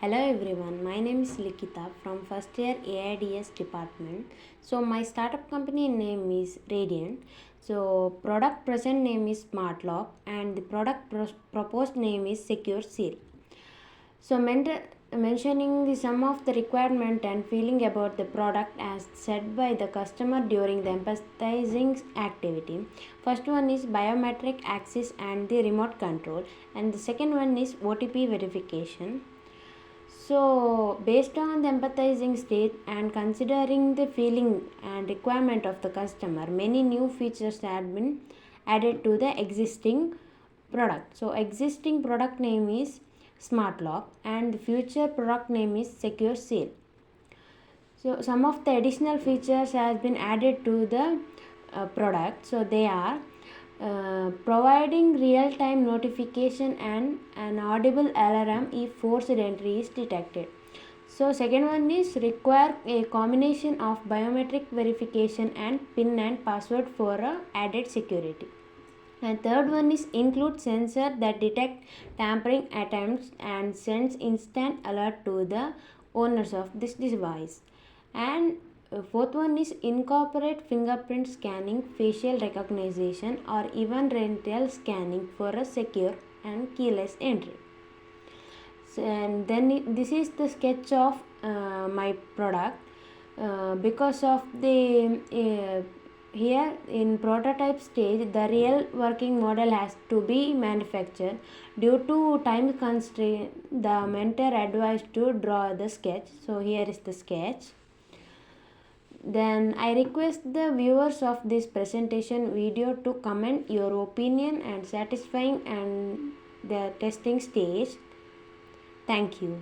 Hello everyone, my name is Likitha from first year AIDS department. So my startup company name is Radiant. So product present name is Smart Lock and the product proposed name is Secure Seal. So mentioning the sum of the requirement and feeling about the product as said by the customer during the empathizing activity. First one is biometric access and the remote control, and the second one is OTP verification. So, based on the empathizing state and considering the feeling and requirement of the customer, many new features have been added to the existing product. So, existing product name is Smart Lock and the future product name is Secure Seal. So, some of the additional features has been added to the product. So, they are providing real-time notification and an audible alarm if forced entry is detected. So second one is require a combination of biometric verification and PIN and password for added security. And third one is include sensor that detect tampering attempts and sends instant alert to the owners of this device. And fourth one is incorporate fingerprint scanning, facial recognition, or even rental scanning for a secure and keyless entry. So, and then this is the sketch of my product. Because of the here in prototype stage, the real working model has to be manufactured. Due to time constraint, the mentor advised to draw the sketch. So here is the sketch. Then I request the viewers of this presentation video to comment your opinion and satisfying and the testing stage. Thank you.